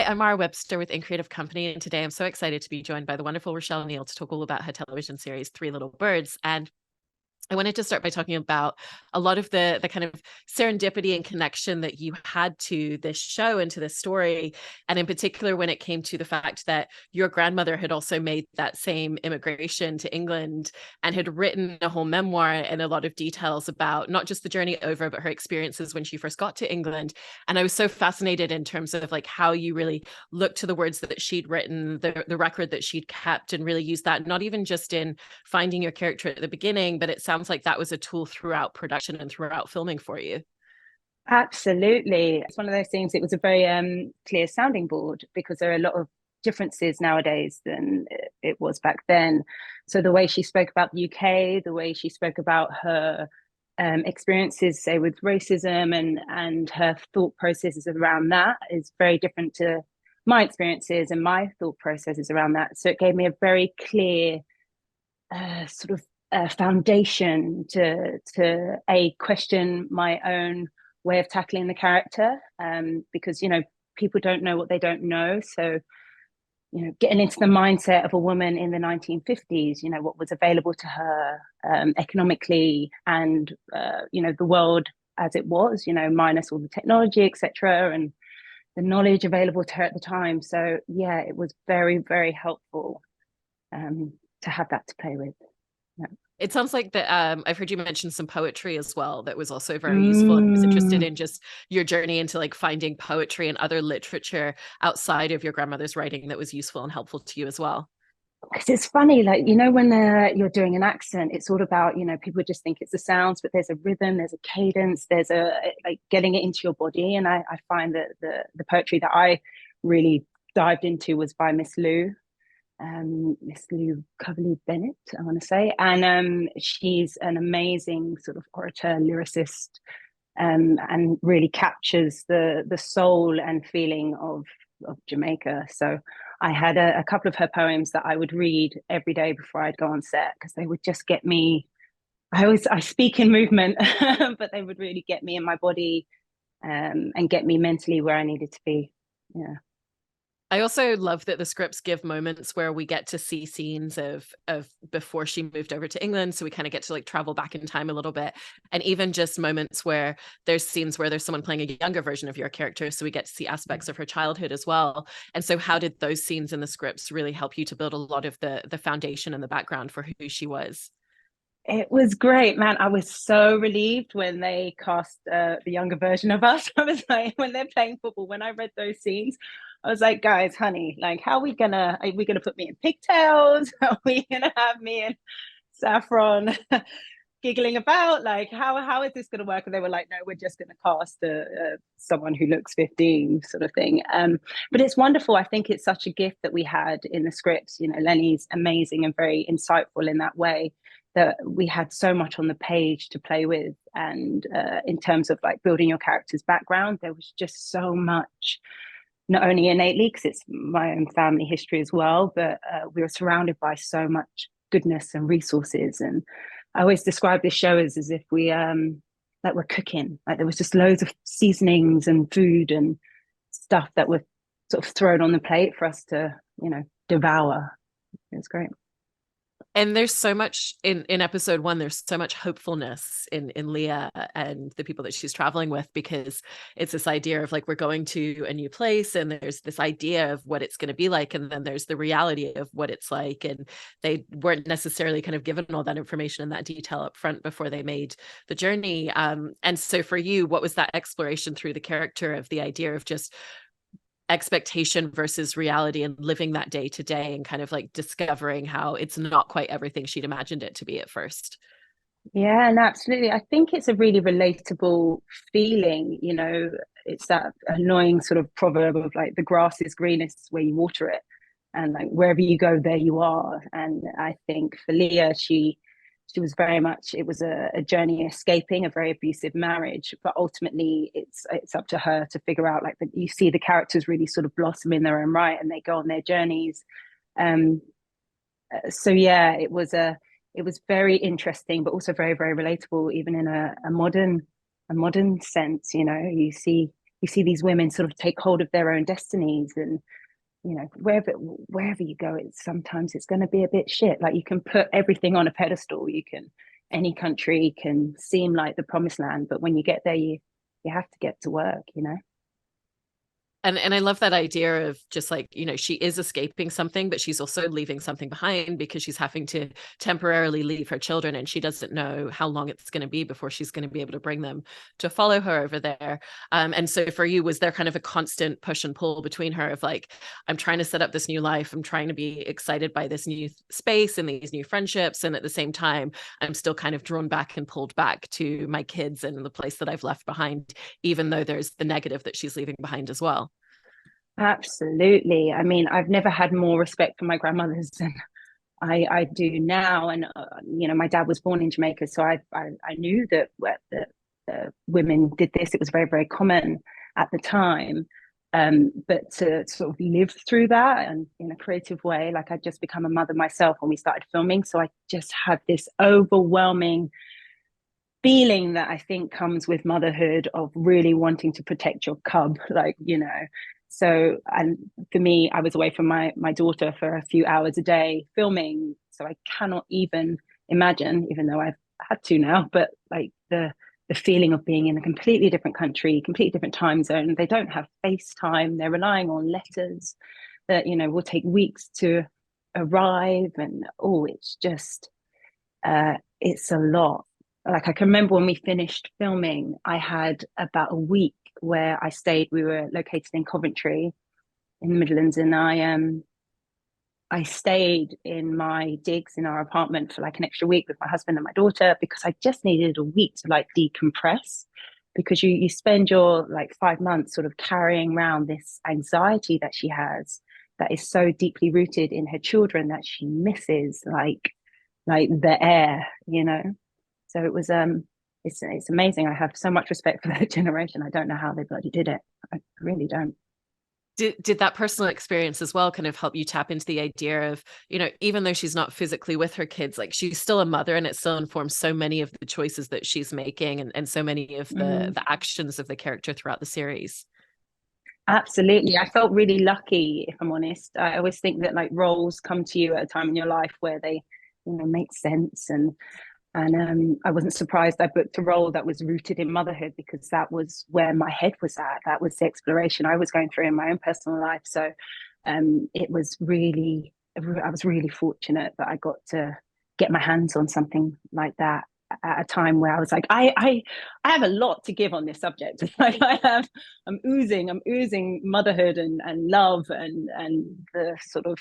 Hi, I'm Mara Webster with In Creative Company, and today I'm so excited to be joined by the wonderful Rochelle Neil to talk all about her television series, Three Little Birds. And I wanted to start by talking about a lot of the kind of serendipity and connection that you had to this show and to this story. And in particular, when it came to the fact that your grandmother had also made that same immigration to England and had written a whole memoir and a lot of details about not just the journey over, but her experiences when she first got to England. And I was so fascinated in terms of like how you really looked to the words that she'd written, the record that she'd kept, and really used that, not even just in finding your character at the beginning, but it sounds like that was a tool throughout production and throughout filming for you. Absolutely. It's one of those things, it was a very clear sounding board because there are a lot of differences nowadays than it was back then. So the way she spoke about the UK, the way she spoke about her experiences, say, with racism and her thought processes around that is very different to my experiences and my thought processes around that. So it gave me a very clear sort of foundation to question my own way of tackling the character, because people don't know what they don't know. So getting into the mindset of a woman in the 1950s, what was available to her economically, and the world as it was, minus all the technology, etc., and the knowledge available to her at the time. So yeah, it was very, very helpful to have that to play with. Yeah. It sounds like that I've heard you mention some poetry as well that was also very useful. And I was interested Mm. in just your journey into like finding poetry and other literature outside of your grandmother's writing that was useful and helpful to you as well. Because it's funny, like, when you're doing an accent, it's all about, people just think it's the sounds, but there's a rhythm, there's a cadence, there's a like getting it into your body. And I find that the poetry that I really dived into was by Miss Lou Coverley Bennett, I want to say. And she's an amazing sort of orator, lyricist, and really captures the soul and feeling of Jamaica. So I had a couple of her poems that I would read every day before I'd go on set because they would just get me. I speak in movement, but they would really get me in my body, and get me mentally where I needed to be. Yeah. I also love that the scripts give moments where we get to see scenes of before she moved over to England. So we kind of get to like travel back in time a little bit. And even just moments where there's scenes where there's someone playing a younger version of your character. So we get to see aspects of her childhood as well. And so how did those scenes in the scripts really help you to build a lot of the foundation and the background for who she was? It was great, man. I was so relieved when they cast the younger version of us. I was like, when they're playing football, when I read those scenes, I was like, guys, honey, like, are we gonna put me in pigtails? Are we gonna have me in saffron giggling about? Like, how is this gonna work? And they were like, no, we're just gonna cast someone who looks 15, sort of thing. But it's wonderful. I think it's such a gift that we had in the scripts. Lenny's amazing and very insightful in that way, that we had so much on the page to play with. And in terms of like building your character's background, there was just so much, not only innately, because it's my own family history as well, but we were surrounded by so much goodness and resources. And I always describe this show as if we, like we're cooking, like there was just loads of seasonings and food and stuff that were sort of thrown on the plate for us to, devour. It was great. And there's so much in episode one, there's so much hopefulness in Leah and the people that she's traveling with, because it's this idea of like, we're going to a new place and there's this idea of what it's going to be like. And then there's the reality of what it's like. And they weren't necessarily kind of given all that information and that detail up front before they made the journey. And so for you, what was that exploration through the character of the idea of just expectation versus reality and living that day to day and kind of like discovering how it's not quite everything she'd imagined it to be at first? Yeah, and absolutely. I think it's a really relatable feeling. It's that annoying sort of proverb of like the grass is greenest where you water it. And like wherever you go, there you are. And I think for Leah, she was very much, it was a journey escaping a very abusive marriage, but ultimately it's up to her to figure out, like, you see the characters really sort of blossom in their own right and they go on their journeys. um so yeah, it was very interesting, but also very, very relatable, even in a modern sense. You you see these women sort of take hold of their own destinies, and you know, wherever you go, sometimes it's going to be a bit shit. Like, you can put everything on a pedestal, any country can seem like the promised land, but when you get there, you have to get to work, you know. And I love that idea of just like, you know, she is escaping something, but she's also leaving something behind because she's having to temporarily leave her children, and she doesn't know how long it's going to be before she's going to be able to bring them to follow her over there. And so for you, was there kind of a constant push and pull between her of like, I'm trying to set up this new life, I'm trying to be excited by this new space and these new friendships, and at the same time, I'm still kind of drawn back and pulled back to my kids and the place that I've left behind, even though there's the negative that she's leaving behind as well? Absolutely. I mean, I've never had more respect for my grandmothers than I do now. And you know, my dad was born in Jamaica, so I knew that the women did this. It was very, very common at the time. But to sort of live through that and in a creative way, like, I'd just become a mother myself when we started filming, so I just had this overwhelming feeling that I think comes with motherhood, of really wanting to protect your cub, like, you know. So, and for me, I was away from my daughter for a few hours a day filming, so I cannot even imagine, even though I've had to now, but like the feeling of being in a completely different country, completely different time zone. They don't have FaceTime, they're relying on letters that, you know, will take weeks to arrive, and it's just it's a lot. Like, I can remember when we finished filming, I had about a week where I stayed. We were located in Coventry in the Midlands, and I stayed in my digs in our apartment for like an extra week with my husband and my daughter, because I just needed a week to like decompress, because you spend your like 5 months sort of carrying around this anxiety that she has, that is so deeply rooted in her children, that she misses like the air, you know. So it was it's amazing. I have so much respect for that generation. I don't know how they bloody did it. I really don't. Did that personal experience as well kind of help you tap into the idea of, you know, even though she's not physically with her kids, like, she's still a mother, and it still informs so many of the choices that she's making, and so many of the actions of the character throughout the series? Absolutely. I felt really lucky, if I'm honest. I always think that like roles come to you at a time in your life where they, you know, make sense. And I wasn't surprised I booked a role that was rooted in motherhood, because that was where my head was at. That was the exploration I was going through in my own personal life. So it was really, I was really fortunate that I got to get my hands on something like that at a time where I was like, I have a lot to give on this subject. Like, I'm oozing motherhood and love and the sort of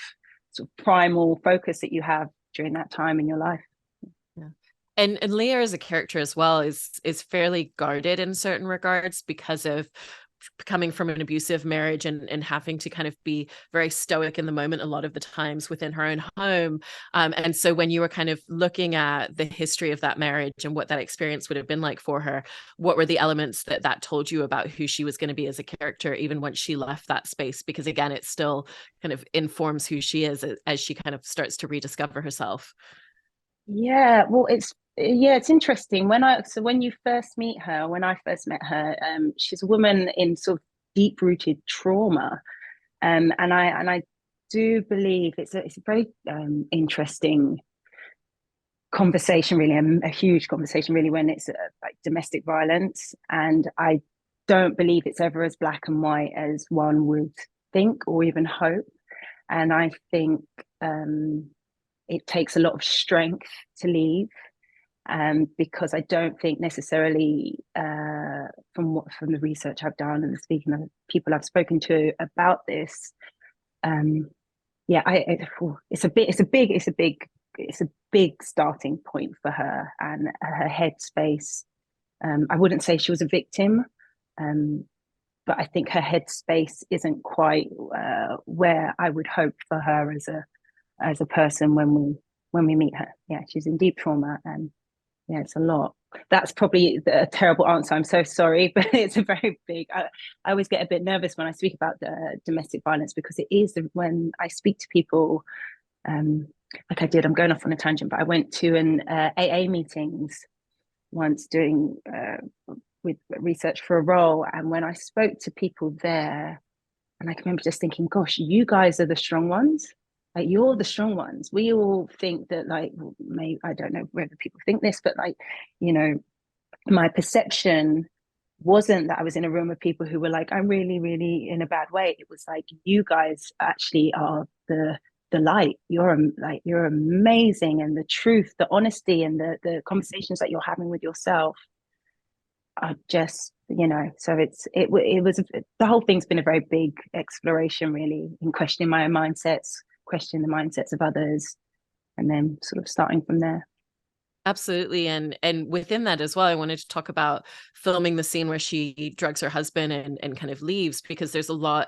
primal focus that you have during that time in your life. Yeah. And Leah as a character as well is fairly guarded in certain regards because of coming from an abusive marriage, and having to kind of be very stoic in the moment a lot of the times within her own home. And so when you were kind of looking at the history of that marriage and what that experience would have been like for her, what were the elements that told you about who she was going to be as a character, even once she left that space? Because again, it still kind of informs who she is as she kind of starts to rediscover herself. Yeah, well, it's interesting. When you first meet her, when I first met her, she's a woman in sort of deep rooted trauma, and I do believe it's a very interesting conversation, really, a huge conversation, really, when it's like domestic violence, and I don't believe it's ever as black and white as one would think or even hope, and I think it takes a lot of strength to leave, because I don't think necessarily, from the research I've done and speaking of people I've spoken to about this, yeah, it's a big starting point for her and her headspace. I wouldn't say she was a victim, um, but I think her headspace isn't quite where I would hope for her as a person when we meet her. Yeah, she's in deep trauma, and yeah, it's a lot. That's probably a terrible answer. I'm so sorry, but it's a very big. I always get a bit nervous when I speak about the domestic violence, because it is when I speak to people, like I did. I'm going off on a tangent, but I went to an AA meetings once doing with research for a role. And when I spoke to people there, and I can remember just thinking, gosh, you guys are the strong ones. Like, you're the strong ones. We all think that, like, maybe, I don't know whether people think this, but like, you know, my perception wasn't that I was in a room of people who were like, I'm really, really in a bad way. It was like, you guys actually are the light. You're amazing, and the truth, the honesty, and the conversations that you're having with yourself are just, you know. So it was the whole thing's been a very big exploration, really, in questioning my own mindsets, questioning the mindsets of others, and then sort of starting from there. Absolutely. And within that as well, I wanted to talk about filming the scene where she drugs her husband and kind of leaves, because there's a lot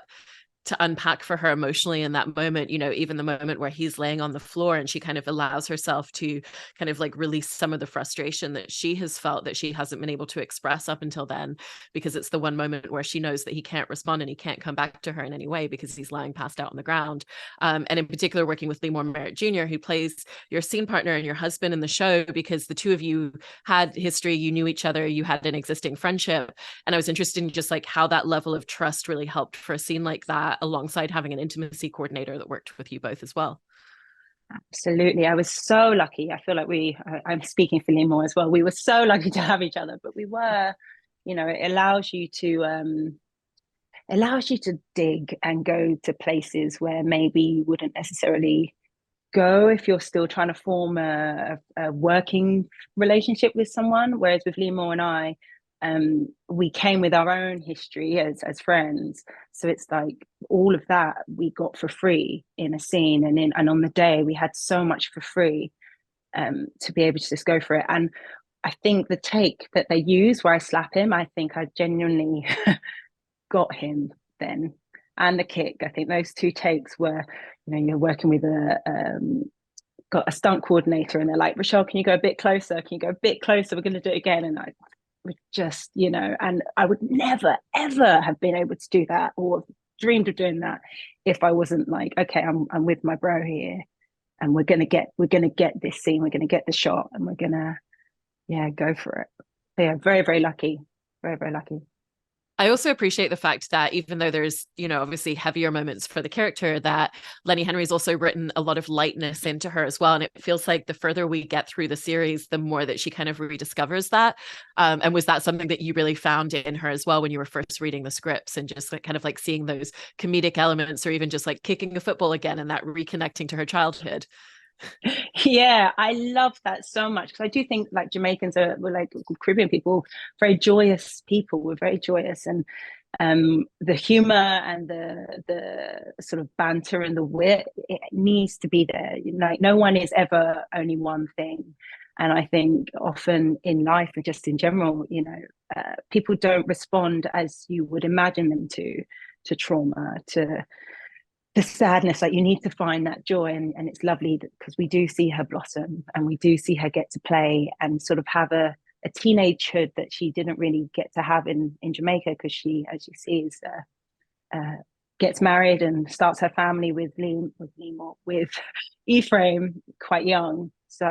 to unpack for her emotionally in that moment. You know, even the moment where he's laying on the floor and she kind of allows herself to kind of like release some of the frustration that she has felt that she hasn't been able to express up until then, because it's the one moment where she knows that he can't respond and he can't come back to her in any way because he's lying passed out on the ground. And in particular, working with Lee Merritt Jr., who plays your scene partner and your husband in the show, because the two of you had history, you knew each other, you had an existing friendship. And I was interested in just like how that level of trust really helped for a scene like that, alongside having an intimacy coordinator that worked with you both as well. Absolutely. I was so lucky. I feel like I'm speaking for Lee as well. We were so lucky to have each other, but we were, you know, it allows you to dig and go to places where maybe you wouldn't necessarily go if you're still trying to form a working relationship with someone. Whereas with Limo and I, we came with our own history as friends. So it's like all of that we got for free in a scene, and on the day we had so much for free, to be able to just go for it. And I think the take that they use where I slap him, I think I genuinely got him then. And the kick, I think those two takes were, you know, you're working with got a stunt coordinator, and they're like, Rochelle, can you go a bit closer? Can you go a bit closer? We're going to do it again. And I would just, you know, and I would never, ever have been able to do that or dreamed of doing that if I wasn't like, okay, I'm with my bro here, and we're gonna get this scene, we're gonna get the shot, and we're gonna, yeah, go for it. So yeah, very, very lucky. Very, very lucky. I also appreciate the fact that even though there's, you know, obviously heavier moments for the character, that Lenny Henry's also written a lot of lightness into her as well. And it feels like the further we get through the series, the more that she kind of rediscovers that. And was that something that you really found in her as well when you were first reading the scripts, and just like kind of like seeing those comedic elements, or even just like kicking a football again and that reconnecting to her childhood? Yeah, I love that so much, because I do think like Jamaicans we're like Caribbean people, very joyous people. We're very joyous, and the humor and the sort of banter and the wit, it needs to be there. Like, no one is ever only one thing. And I think often in life, and just in general, you know, people don't respond as you would imagine them to trauma, to the sadness. Like, you need to find that joy, and it's lovely because we do see her blossom, and we do see her get to play and sort of have a teenagehood that she didn't really get to have in Jamaica, because she, as you see, is gets married and starts her family with with Ephraim quite young. So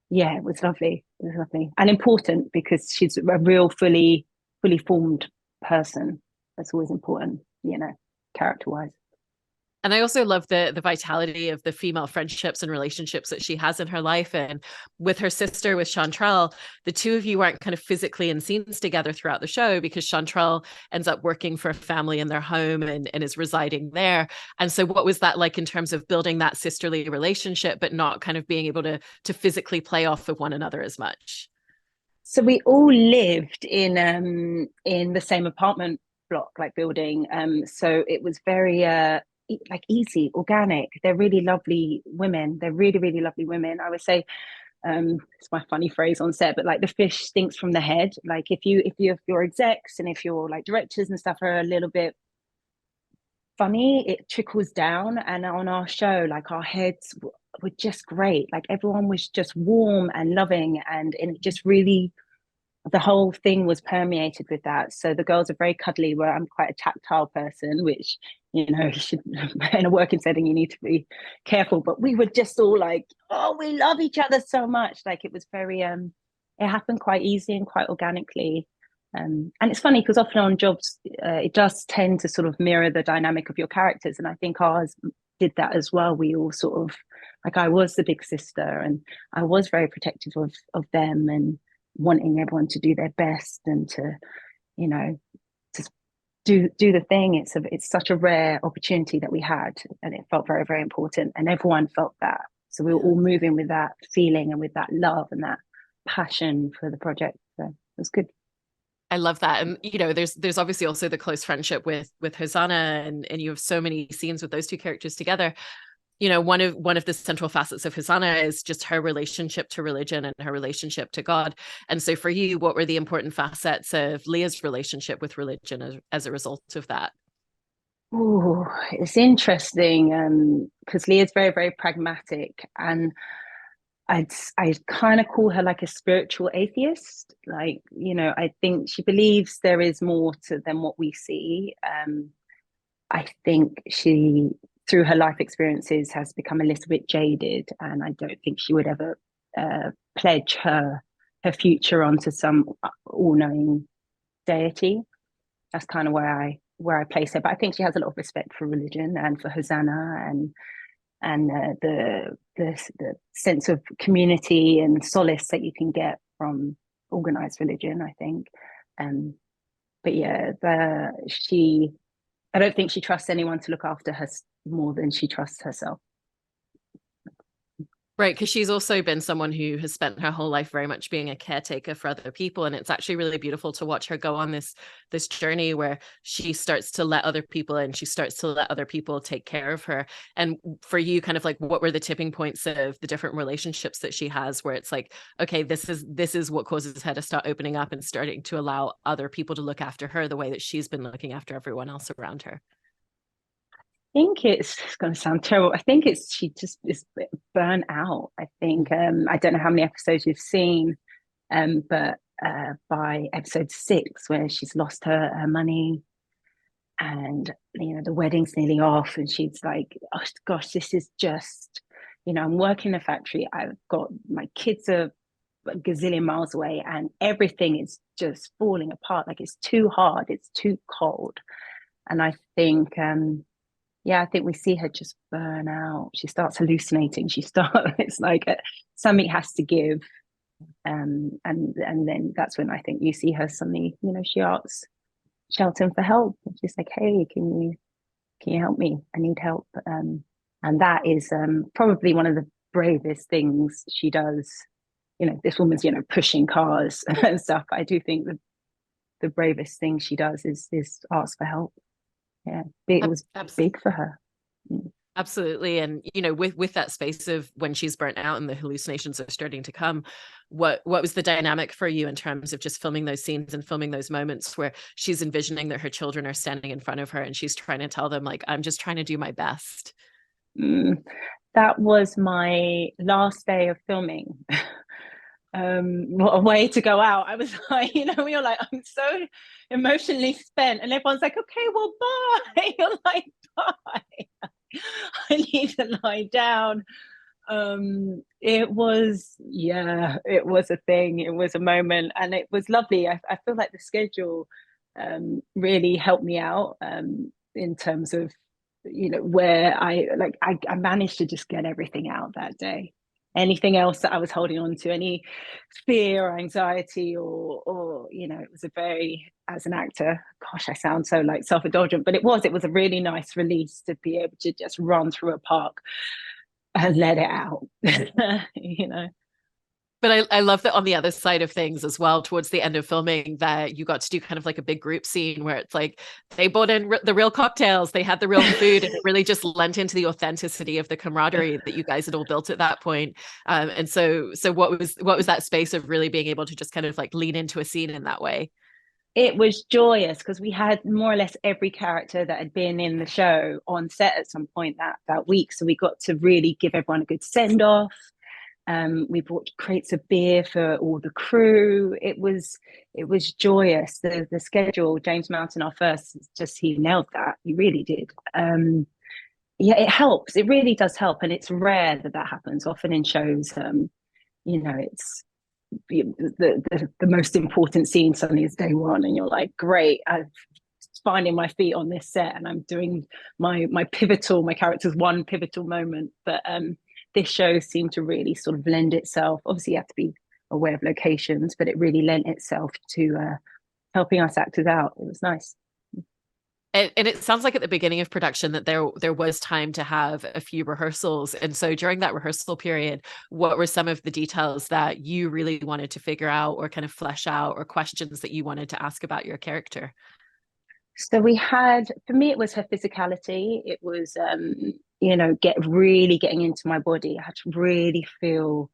yeah, it was lovely. It was lovely and important, because she's a real fully formed person. That's always important, you know, character wise. And I also love the vitality of the female friendships and relationships that she has in her life. And with her sister, with Chantrelle, the two of you aren't kind of physically in scenes together throughout the show, because Chantrelle ends up working for a family in their home and is residing there. And so what was that like in terms of building that sisterly relationship, but not kind of being able to physically play off of one another as much? So we all lived in the same apartment block, like building. So it was very like easy, organic. They're really lovely women. They're really, really lovely women. I would say, it's my funny phrase on set, but like the fish stinks from the head. Like, if your execs and if your like directors and stuff are a little bit funny, it trickles down. And on our show, like, our heads were just great. Like, everyone was just warm and loving, and it just really, the whole thing was permeated with that. So the girls are very cuddly, where I'm quite a tactile person, which, you know, you should, in a working setting, you need to be careful. But we were just all like, oh, we love each other so much. Like, it was very it happened quite easily and quite organically. And it's funny because often on jobs, it does tend to sort of mirror the dynamic of your characters. And I think ours did that as well. We all sort of, like, I was the big sister and I was very protective of them and wanting everyone to do their best and to, you know, to do the thing. It's such a rare opportunity that we had, and it felt very, very important. And everyone felt that. So we were all moving with that feeling and with that love and that passion for the project. So it was good. I love that. And there's obviously also the close friendship with Hosanna, and you have so many scenes with those two characters together. One of the central facets of Hosanna is just her relationship to religion and her relationship to God. And so for you, what were the important facets of Leah's relationship with religion as a result of that? Oh, it's interesting because Leah's very, very pragmatic, and I'd kind of call her like a spiritual atheist. Like, I think she believes there is more to than what we see. I think she, through her life experiences, has become a little bit jaded, and I don't think she would ever pledge her future onto some all-knowing deity. That's kind of where I place her. But I think she has a lot of respect for religion and for Hosanna and the sense of community and solace that you can get from organized religion, I think. But yeah, I don't think she trusts anyone to look after her more than she trusts herself. Right, because she's also been someone who has spent her whole life very much being a caretaker for other people, and it's actually really beautiful to watch her go on this journey where she starts to let other people in, she starts to let other people take care of her. And for you, kind of like, what were the tipping points of the different relationships that she has, where it's like, okay, this is what causes her to start opening up and starting to allow other people to look after her the way that she's been looking after everyone else around her? Think it's going to sound terrible. I think she just is burnt out. I think I don't know how many episodes you've seen, but by episode 6, where she's lost her money, and the wedding's nearly off, and she's like, "Oh gosh, this is just, I'm working in a factory. I've got my kids are a gazillion miles away, and everything is just falling apart. Like, it's too hard, it's too cold." And I think yeah, I think we see her just burn out. She starts hallucinating. It's like something has to give. And then that's when I think you see her suddenly, she asks Shelton for help. And she's like, "Hey, can you help me? I need help." And that is probably one of the bravest things she does. This woman's, pushing cars and stuff. I do think the bravest thing she does is ask for help. Yeah, it was big for her. Absolutely. And with that space of when she's burnt out and the hallucinations are starting to come, what was the dynamic for you in terms of just filming those scenes and filming those moments where she's envisioning that her children are standing in front of her and she's trying to tell them, like, I'm just trying to do my best? That was my last day of filming. What a way to go out. I was like, we were like, I'm so emotionally spent, and everyone's like, "Okay, well, bye." You're like, "Bye." I need to lie down. It was a thing. It was a moment, and it was lovely. I feel like the schedule really helped me out in terms of where I managed to just get everything out that day. Anything else that I was holding on to, any fear or anxiety, or it was a very, as an actor, gosh, I sound so like self-indulgent, but it was a really nice release to be able to just run through a park and let it out. But I love that on the other side of things as well, towards the end of filming, that you got to do kind of like a big group scene where it's like they bought in the real cocktails, they had the real food, and it really just lent into the authenticity of the camaraderie that you guys had all built at that point. And so what was that space of really being able to just kind of like lean into a scene in that way? It was joyous because we had more or less every character that had been in the show on set at some point that week. So we got to really give everyone a good send off. We bought crates of beer for all the crew. It was joyous. The schedule, James Mountain, our first, he nailed that. He really did. Yeah, it helps. It really does help, and it's rare that happens. Often in shows, it's the most important scene suddenly is day one, and you're like, great, I'm finding my feet on this set, and I'm doing my character's one pivotal moment. But this show seemed to really sort of lend itself. Obviously, you have to be aware of locations, but it really lent itself to helping us actors out. It was nice. And it sounds like at the beginning of production that there was time to have a few rehearsals. And so during that rehearsal period, what were some of the details that you really wanted to figure out or kind of flesh out, or questions that you wanted to ask about your character? So we had, for me, it was her physicality. It was, getting into my body. I had to really feel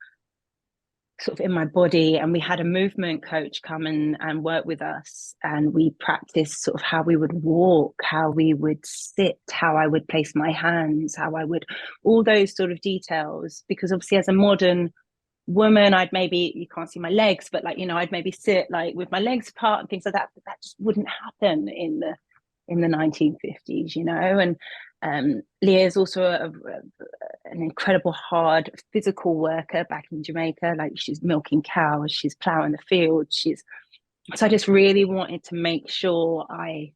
sort of in my body, and we had a movement coach come and work with us, and we practiced sort of how we would walk, how we would sit, how I would place my hands, how I would, all those sort of details. Because obviously as a modern woman, I'd maybe, you can't see my legs, but I'd maybe sit like with my legs apart and things like that, but that just wouldn't happen in the 1950s, and Leah is also an incredible hard physical worker back in Jamaica. Like, she's milking cows, she's plowing the fields, so I just really wanted to make sure I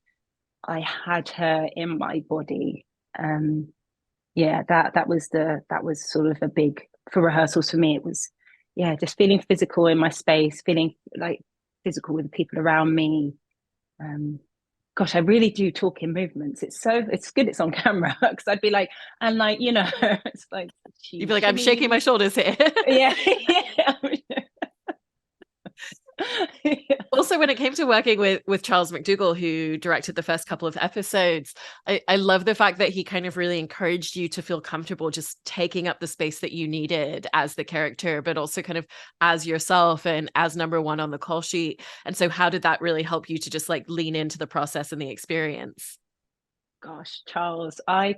had her in my body. That was sort of a big, for rehearsals for me, it was just feeling physical in my space, feeling like physical with the people around me. Gosh, I really do talk in movements. It's good it's on camera, because I'd be like, and like, it's like, you'd be like, I'm shaking my shoulders here. Yeah. Also, when it came to working with Charles McDougall, who directed the first couple of episodes, I love the fact that he kind of really encouraged you to feel comfortable just taking up the space that you needed as the character, but also kind of as yourself and as number one on the call sheet. And so how did that really help you to just like lean into the process and the experience? Gosh, Charles, I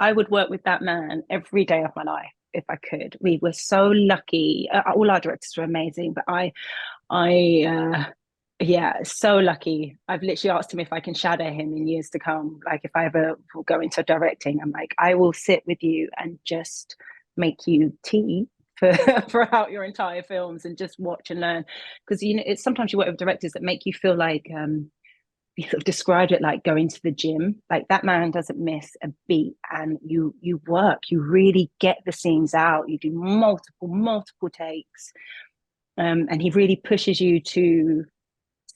would work with that man every day of my life if I could. We were so lucky. All our directors were amazing, but so lucky. I've literally asked him if I can shadow him in years to come. Like, if I ever go into directing, I'm like, I will sit with you and just make you tea throughout your entire films and just watch and learn. Because it's sometimes you work with directors that make you feel like you sort of described it like going to the gym. Like, that man doesn't miss a beat, and you work, you really get the scenes out, you do multiple takes. And he really pushes you to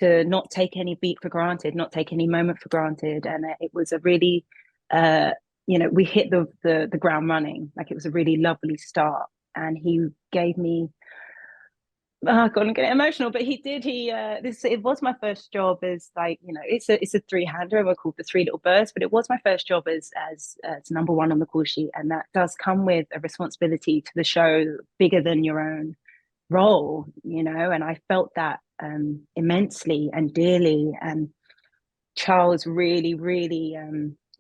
not take any beat for granted, not take any moment for granted. And it was a really, we hit the ground running. Like, it was a really lovely start. And he gave me, oh God, I'm getting emotional, but it was my first job as, like, it's a three-hander. We're called the Three Little Birds, but it was my first job as number one on the call sheet. And that does come with a responsibility to the show bigger than your own role, and I felt that immensely and dearly. And Charles really, really,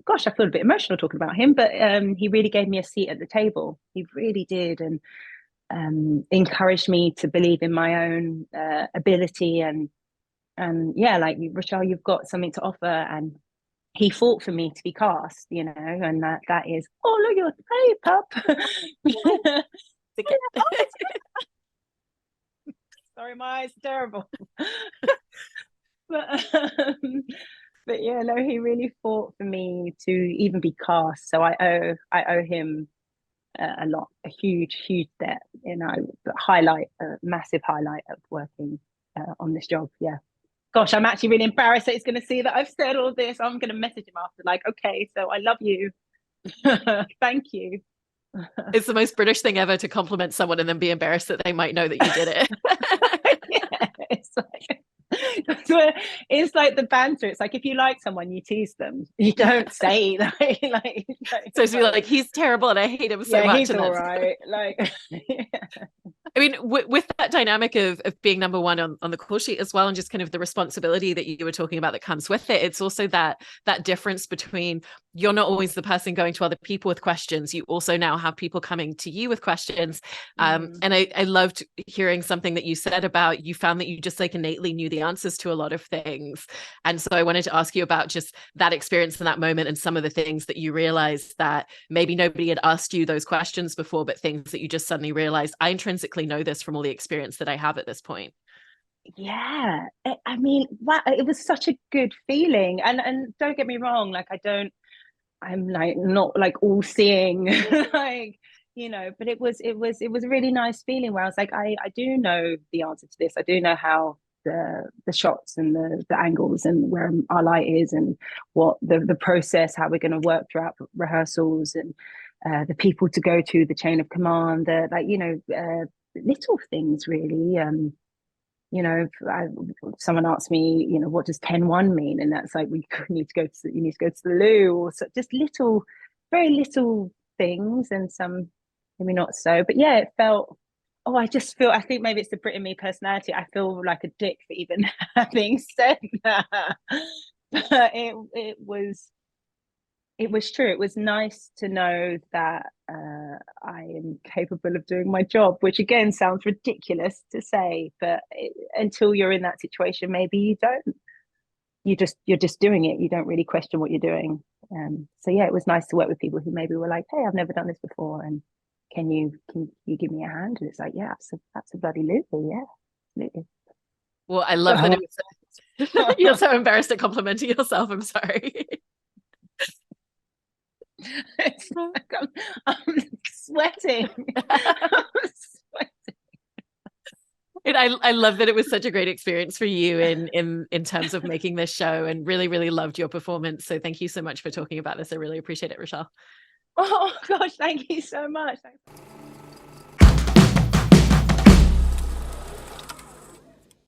gosh, I feel a bit emotional talking about him, but he really gave me a seat at the table. He really did, and encouraged me to believe in my own ability, and like, Rochelle, you've got something to offer. And he fought for me to be cast, and that is, oh, look, you're hey, pup. Sorry, my eyes are terrible. but yeah, no, he really fought for me to even be cast. So I owe him a lot, a huge debt. A massive highlight of working on this job. Yeah. Gosh, I'm actually really embarrassed that he's going to see that I've said all this. I'm going to message him after, like, okay, so I love you. Thank you. It's the most British thing ever to compliment someone and then be embarrassed that they might know that you did it. Yeah, it's like the banter. It's like, if you like someone, you tease them. You don't say so to be like, he's terrible and I hate him so much. He's all right. Like, yeah. I mean, with that dynamic of being number one on the call sheet as well, and just kind of the responsibility that you were talking about that comes with it, it's also that difference between, you're not always the person going to other people with questions. You also now have people coming to you with questions. And I loved hearing something that you said about, you found that you just like innately knew the answers to a lot of things. And so I wanted to ask you about just that experience in that moment, and some of the things that you realized that maybe nobody had asked you those questions before, but things that you just suddenly realized, I intrinsically only know this from all the experience that I have at this point. Yeah, I mean, wow, it was such a good feeling. And don't get me wrong, like I'm like not like all seeing, like, you know, but it was a really nice feeling where I was like, I do know the answer to this. I do know how the shots and the angles and where our light is and what the process, how we're going to work throughout rehearsals, and the people to go to, the chain of command, the, like, you know, little things really. You know, someone asked me, you know, what does 10-1 mean? And that's like, you need to go to the loo, or so, just little, very little things, and some maybe not so. But yeah, it felt, oh, I think maybe it's the Brit in me personality. I feel like a dick for even having said that. But it was true. It was nice to know that I am capable of doing my job, which again sounds ridiculous to say, but until you're in that situation, maybe you don't. You're just doing it. You don't really question what you're doing. So yeah, it was nice to work with people who maybe were like, "Hey, I've never done this before, and can you give me a hand?" And it's like, yeah, absolutely, yeah, absolutely. Well, I love that it was you're so embarrassed at complimenting yourself. I'm sorry. It's like I'm sweating. I'm sweating. And I love that it was such a great experience for you in terms of making this show, and really, really loved your performance. So thank you so much for talking about this. I really appreciate it, Rochelle. Oh gosh, thank you so much. Thanks.